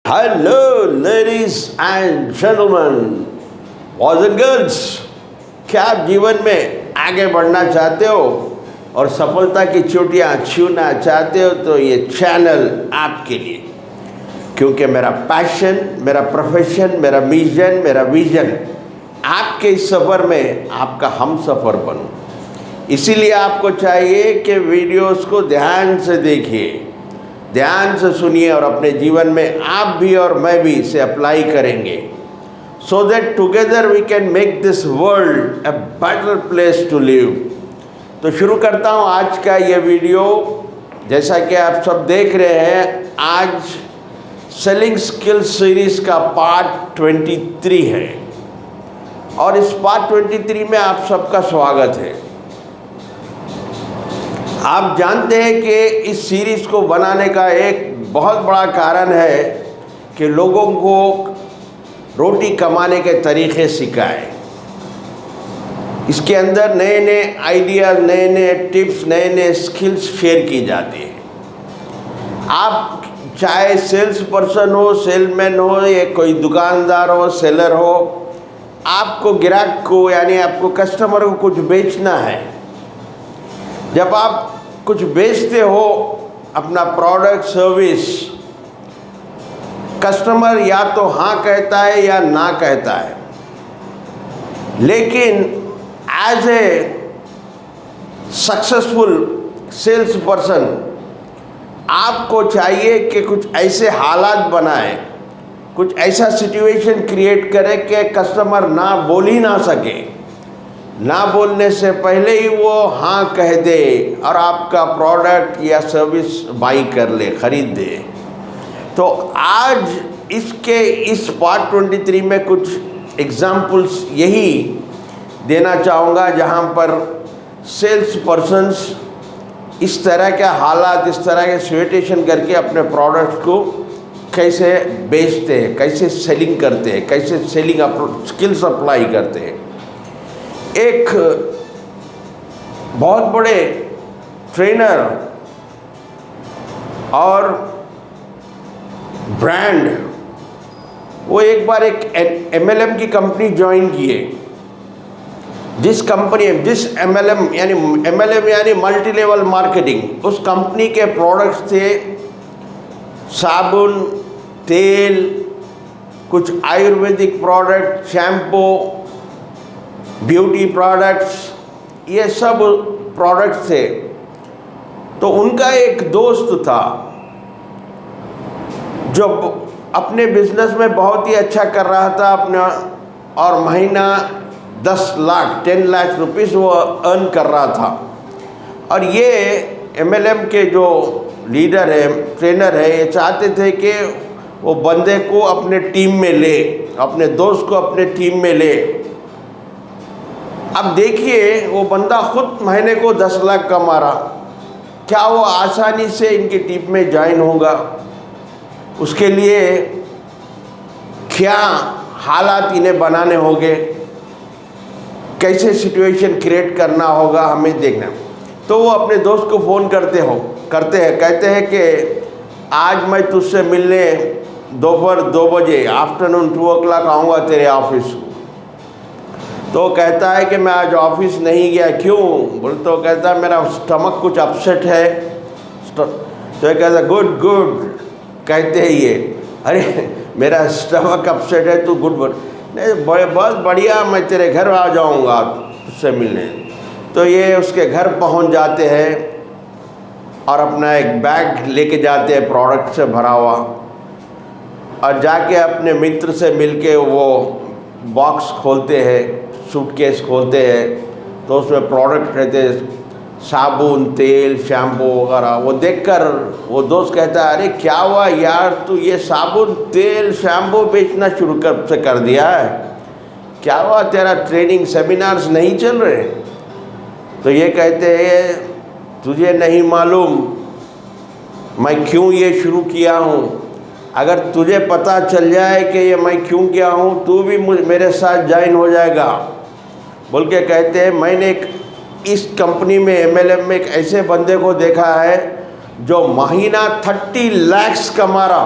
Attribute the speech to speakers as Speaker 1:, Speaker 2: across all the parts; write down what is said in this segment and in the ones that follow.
Speaker 1: Hello ladies and gentleman, boys and girls, क्या आप जीवन में आगे बढ़ना चाहते हो और सफलता की चोटियां छूना चाहते हो तो ये चैनल आपके लिए, क्योंकि मेरा पैशन, मेरा प्रोफेशन, मेरा मिशन, मेरा विजन आपके इस सफ़र में आपका हम सफ़र बनूं। इसीलिए आपको चाहिए कि वीडियोस को ध्यान से देखिए, ध्यान से सुनिए और अपने जीवन में आप भी और मैं भी इसे अप्लाई करेंगे, so that together we can make this world a better place to live. तो शुरू करता हूँ आज का ये वीडियो। जैसा कि आप सब देख रहे हैं, आज सेलिंग स्किल्स सीरीज़ का पार्ट 23 है और इस पार्ट 23 में आप सबका स्वागत है। आप जानते हैं कि इस सीरीज़ को बनाने का एक बहुत बड़ा कारण है कि लोगों को रोटी कमाने के तरीक़े सिखाएं। इसके अंदर नए नए आइडियाज़, नए नए टिप्स, नए नए स्किल्स शेयर की जाती है। आप चाहे सेल्स पर्सन हो, सेलमैन हो, या कोई दुकानदार हो, सेलर हो, आपको ग्राहक को यानी आपको कस्टमर को कुछ बेचना है। जब आप कुछ बेचते हो, अपना प्रोडक्ट, सर्विस, कस्टमर या तो हाँ कहता है या ना कहता है, लेकिन as a successful sales person आपको चाहिए कि कुछ ऐसे हालात बनाए, कुछ ऐसा सिचुएशन क्रिएट करे कि कस्टमर ना बोल ही ना सके, ना बोलने से पहले ही वो हाँ कह दे और आपका प्रोडक्ट या सर्विस बाई कर ले, ख़रीद दे। तो आज इस पार्ट 23 में कुछ एग्जाम्पल्स यही देना चाहूँगा जहाँ पर सेल्स पर्सन्स इस तरह के हालात, इस तरह के सिचुएशन करके अपने प्रोडक्ट को कैसे बेचते हैं, कैसे सेलिंग करते हैं, कैसे सेलिंग स्किल्स अप्लाई करते हैं। एक बहुत बड़े ट्रेनर और ब्रांड, वो एक बार एक MLM की कंपनी ज्वाइन किए। जिस MLM यानी मल्टी लेवल मार्केटिंग, उस कंपनी के प्रोडक्ट्स थे साबुन, तेल, कुछ Ayurvedic product, shampoo, beauty products, ये सब प्रोडक्ट्स थे। तो उनका एक दोस्त था जो अपने बिजनेस में बहुत ही अच्छा कर रहा था अपना, और महीना 10 लाख रुपीस वो अर्न कर रहा था। और ये MLM के जो लीडर है, ट्रेनर है, ये चाहते थे कि वो बंदे को अपने टीम में ले, अपने दोस्त को अपने टीम में ले। अब देखिए, वो बंदा खुद महीने को 10 लाख कमा रहा, क्या वो आसानी से इनकी टीम में ज्वाइन होगा? उसके लिए क्या हालात इन्हें बनाने होंगे, कैसे सिचुएशन क्रिएट करना होगा, हमें देखना। तो वो अपने दोस्त को फ़ोन कहते हैं कि आज मैं तुझसे मिलने दोपहर 2 बजे, आफ्टरनून 2 o'clock आऊँगा तेरे ऑफिस। तो कहता है कि मैं आज ऑफिस नहीं गया। क्यों? बोल तो कहता है मेरा स्टमक कुछ अपसेट है। तो कहता गुड कहते हैं ये, अरे मेरा स्टमक अपसेट है, तू गुड नहीं, बहुत बढ़िया, मैं तेरे घर आ जाऊंगा उससे मिलने। तो ये उसके घर पहुंच जाते हैं और अपना एक बैग लेके जाते हैं प्रोडक्ट से भरा हुआ, और जाके अपने मित्र से मिलके वो बॉक्स खोलते हैं, सूटकेस खोलते हैं, तो उसमें प्रोडक्ट रहते हैं, साबुन, तेल, शैम्पू वगैरह। वो देखकर वो दोस्त कहता है, अरे क्या हुआ यार, तू ये साबुन, तेल, शैम्पू बेचना शुरू कर दिया है? क्या हुआ, तेरा ट्रेनिंग सेमिनार्स नहीं चल रहे? तो ये कहते हैं, तुझे नहीं मालूम मैं क्यों ये शुरू किया हूँ। अगर तुझे पता चल जाए कि ये मैं क्यों किया हूँ, तू भी मेरे साथ ज्वाइन हो जाएगा। बोल के कहते हैं, मैंने इस कंपनी में MLM में एक ऐसे बंदे को देखा है जो महीना 30 लाख कमा रहा,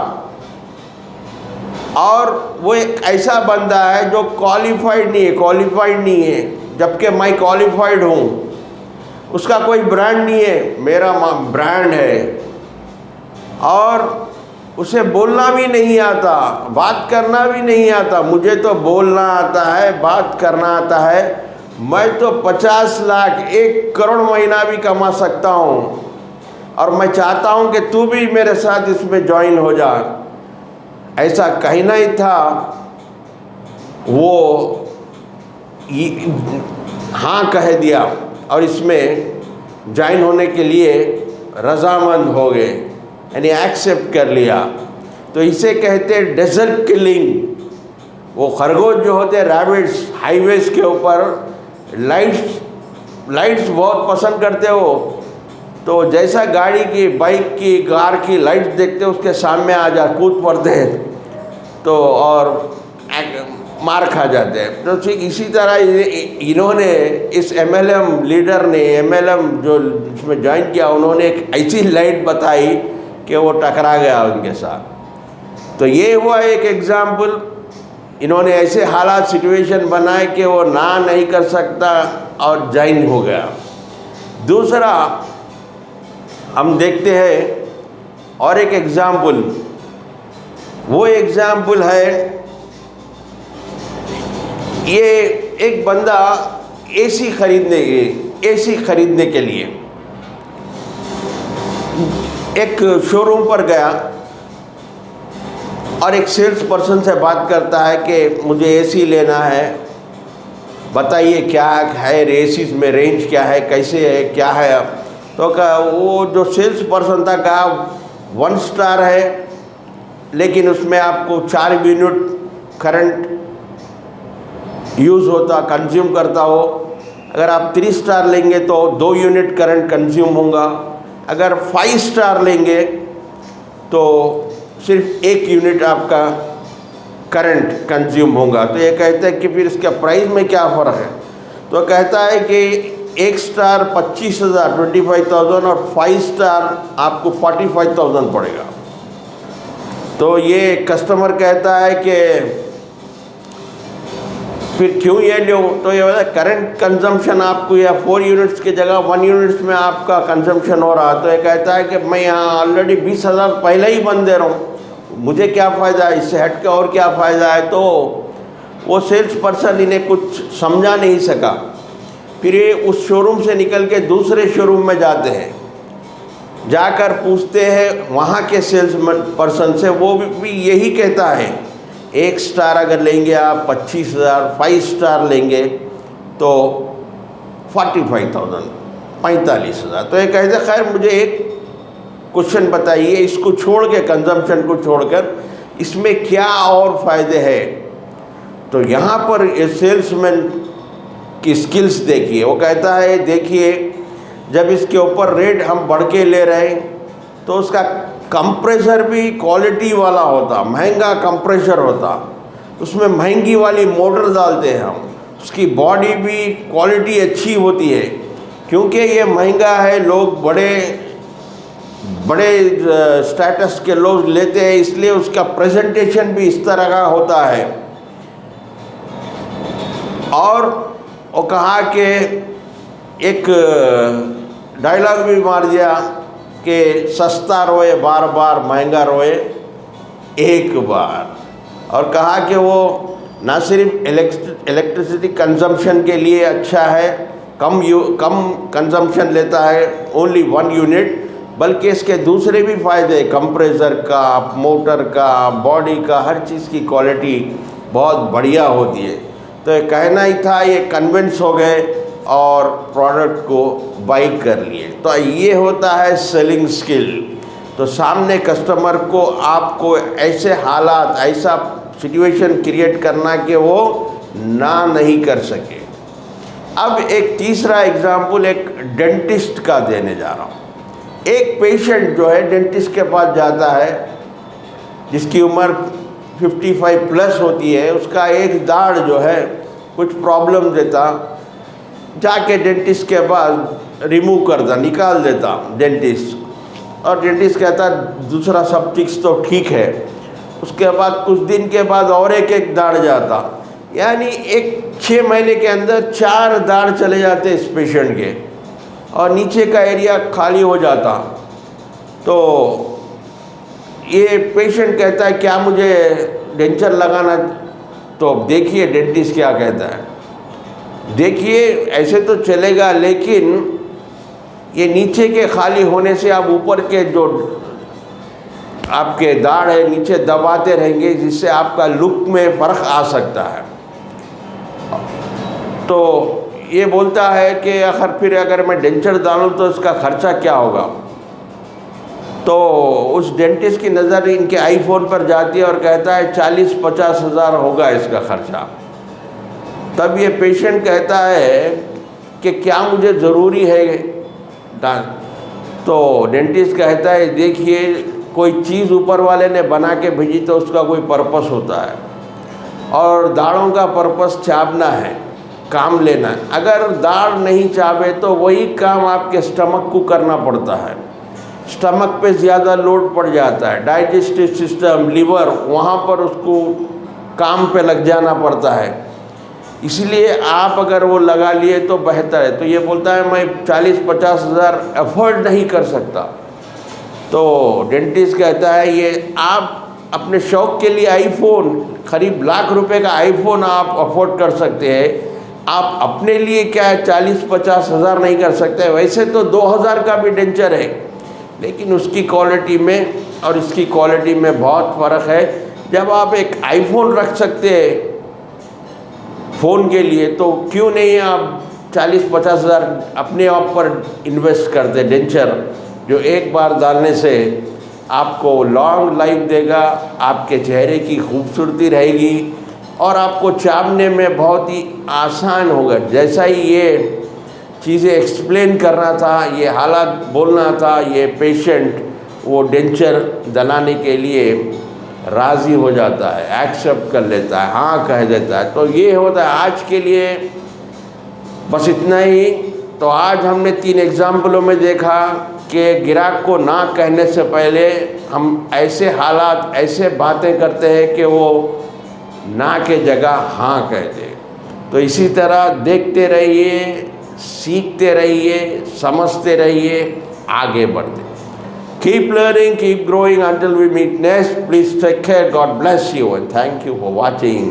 Speaker 1: और वो एक ऐसा बंदा है जो क्वालिफाइड नहीं है, जबकि मैं क्वालिफाइड हूँ। उसका कोई ब्रांड नहीं है, मेरा ब्रांड है। और उसे बोलना भी नहीं आता, बात करना भी नहीं आता। मुझे तो बोलना आता है, बात करना आता है। मैं तो 50 लाख 1 करोड़ महीना भी कमा सकता हूँ, और मैं चाहता हूँ कि तू भी मेरे साथ इसमें ज्वाइन हो जा। ऐसा कहना ही था। वो हाँ कह दिया और इसमें ज्वाइन होने के लिए रजामंद हो गए, यानी एक्सेप्ट कर लिया। तो इसे कहते हैं डेजर्ट किलिंग। वो खरगोश जो होते हैं, रैबिट्स, हाईवेज के ऊपर लाइट्स बहुत पसंद करते हो। तो जैसा गाड़ी की, बाइक की, कार की लाइट्स देखते उसके सामने आ जा कूद पड़ते हैं, तो और मार खा जाते हैं। तो ठीक इसी तरह इन्होंने, इस MLM लीडर ने, MLM जो इसमें ज्वाइन किया, उन्होंने एक ऐसी लाइट बताई कि वो टकरा गया उनके साथ। तो ये हुआ एक एग्जाम्पल। इन्होंने ऐसे हालात, सिचुएशन बनाए कि वो ना नहीं कर सकता और ज्वाइन हो गया। दूसरा हम देखते हैं और एक एग्जाम्पल। वो एग्जाम्पल है, ये एक बंदा एसी खरीदने के लिए एक शोरूम पर गया और एक सेल्स पर्सन से बात करता है कि मुझे एसी लेना है, बताइए क्या है, एसी में रेंज क्या है, कैसे है, क्या है। तो कहा, वो जो सेल्स पर्सन था कहा 1 स्टार है, लेकिन उसमें आपको 4 यूनिट करंट यूज़ होता, कंज्यूम करता हो। अगर आप 3 स्टार लेंगे तो 2 यूनिट करंट कंज्यूम होगा। अगर 5 स्टार लेंगे तो सिर्फ 1 यूनिट आपका करंट कंज्यूम होगा। तो ये कहते हैं कि फिर इसका प्राइस में क्या फ़र्क है। तो कहता है कि 1 स्टार 25,000 25,000 और 5 स्टार आपको 45,000 पड़ेगा। तो ये कस्टमर कहता है कि फिर क्यों ये लो। तो ये बोला करंट कंजम्पशन आपको या 4 यूनिट्स की जगह 1 यूनिट्स में आपका कंजम्पशन हो रहा। तो ये कहता है कि मैं यहाँ ऑलरेडी 20,000 पहले ही बंद दे रहा हूँ, मुझे क्या फ़ायदा है, इससे हट के और क्या फ़ायदा है। तो वो सेल्स पर्सन इन्हें कुछ समझा नहीं सका। फिर ये उस शोरूम से निकल के दूसरे शोरूम में जाते हैं, जाकर पूछते हैं वहाँ के सेल्स पर्सन से, वो भी यही कहता है 1 स्टार अगर लेंगे आप 25,000, 5 स्टार लेंगे तो 45,000 45,000। तो ये कहते खैर मुझे एक क्वेश्चन बताइए, इसको छोड़ के, कंजम्पशन को छोड़कर इसमें क्या और फ़ायदे हैं। तो यहाँ पर सेल्समैन की स्किल्स देखिए। वो कहता है देखिए, जब इसके ऊपर रेट हम बढ़ के ले रहे हैं तो उसका कंप्रेसर भी क्वालिटी वाला होता, महंगा कंप्रेसर होता, उसमें महंगी वाली मोटर डालते हैं हम, उसकी बॉडी भी क्वालिटी अच्छी होती है। क्योंकि ये महंगा है, लोग बड़े स्टेटस के लोग लेते हैं, इसलिए उसका प्रेजेंटेशन भी इस तरह का होता है। और वो कहा कि एक डायलॉग भी मार दिया कि सस्ता रोए बार बार, महंगा रोए एक बार। और कहा कि वो ना सिर्फ इलेक्ट्रिसिटी कंजम्पशन के लिए अच्छा है, कम कंजम्पशन लेता है, ओनली 1 यूनिट, बल्कि इसके दूसरे भी फ़ायदे, कंप्रेसर का, मोटर का, बॉडी का, हर चीज़ की क्वालिटी बहुत बढ़िया होती है। तो ये कहना ही था, ये कन्विंस हो गए और प्रोडक्ट को बाई कर लिए। तो ये होता है सेलिंग स्किल। तो सामने कस्टमर को आपको ऐसे हालात, ऐसा सिचुएशन क्रिएट करना कि वो ना नहीं कर सके। अब एक तीसरा एग्जाम्पल एक डेंटिस्ट का देने जा रहा हूँ। एक पेशेंट जो है डेंटिस्ट के पास जाता है, जिसकी उम्र 55 प्लस होती है, उसका एक दाढ़ जो है कुछ प्रॉब्लम देता, जाके डेंटिस्ट के पास रिमूव करता, निकाल देता डेंटिस्ट। और डेंटिस्ट कहता दूसरा सब चीज़ तो ठीक है। उसके बाद कुछ दिन के बाद और एक दाढ़ जाता, यानी 6 महीने के अंदर 4 दाढ़ चले जाते इस पेशेंट के और नीचे का एरिया खाली हो जाता। तो ये पेशेंट कहता है क्या मुझे डेंचर लगाना? तो देखिए डेंटिस्ट क्या कहता है। देखिए ऐसे तो चलेगा, लेकिन ये नीचे के खाली होने से आप ऊपर के जो आपके दाढ़ है नीचे दबाते रहेंगे, जिससे आपका लुक में फ़र्क आ सकता है। तो ये बोलता है कि आखिर फिर अगर मैं डेंचर डालूं तो इसका खर्चा क्या होगा? तो उस डेंटिस्ट की नज़र इनके आईफोन पर जाती है और कहता है 40-50 हज़ार होगा इसका खर्चा। तब ये पेशेंट कहता है कि क्या मुझे ज़रूरी है तो डेंटिस्ट कहता है देखिए कोई चीज़ ऊपर वाले ने बना के भेजी तो उसका कोई पर्पस होता है, और दाढ़ों का पर्पस चाबना है, काम लेना है। अगर दाढ़ नहीं चाबे तो वही काम आपके स्टमक को करना पड़ता है, स्टमक पे ज़्यादा लोड पड़ जाता है, डाइजेस्टिव सिस्टम, लिवर, वहाँ पर उसको काम पे लग जाना पड़ता है। इसलिए आप अगर वो लगा लिए तो बेहतर है। तो ये बोलता है मैं 40-50 हज़ार अफोर्ड नहीं कर सकता। तो डेंटिस्ट कहता है ये आप अपने शौक़ के लिए आईफोन, करीब लाख रुपए का आईफोन आप अफोर्ड कर सकते हैं, आप अपने लिए क्या है 40-50 हज़ार नहीं कर सकते। वैसे तो 2000 का भी डेंचर है, लेकिन उसकी क्वालिटी में और इसकी क्वालिटी में बहुत फ़र्क है। जब आप एक आईफोन रख सकते हैं फ़ोन के लिए, तो क्यों नहीं आप 40-50 हज़ार अपने आप पर इन्वेस्ट करते डेंचर, जो एक बार डालने से आपको लॉन्ग लाइफ देगा, आपके चेहरे की खूबसूरती रहेगी और आपको चाबने में बहुत ही आसान होगा। जैसा ही ये चीज़ें एक्सप्लेन करना था, ये हालात बोलना था, ये पेशेंट वो डेंचर डलाने के लिए राज़ी हो जाता है, एक्सेप्ट कर लेता है, हाँ कह देता है। तो ये होता है। आज के लिए बस इतना ही। तो आज हमने 3 एग्ज़ाम्पलों में देखा कि ग्राहक को ना कहने से पहले हम ऐसे हालात, ऐसे बातें करते हैं कि वो ना के जगह हाँ कह दे। तो इसी तरह देखते रहिए, सीखते रहिए, समझते रहिए, आगे बढ़ते। Keep learning, keep growing until we meet next. Please take care. God bless you and thank you for watching.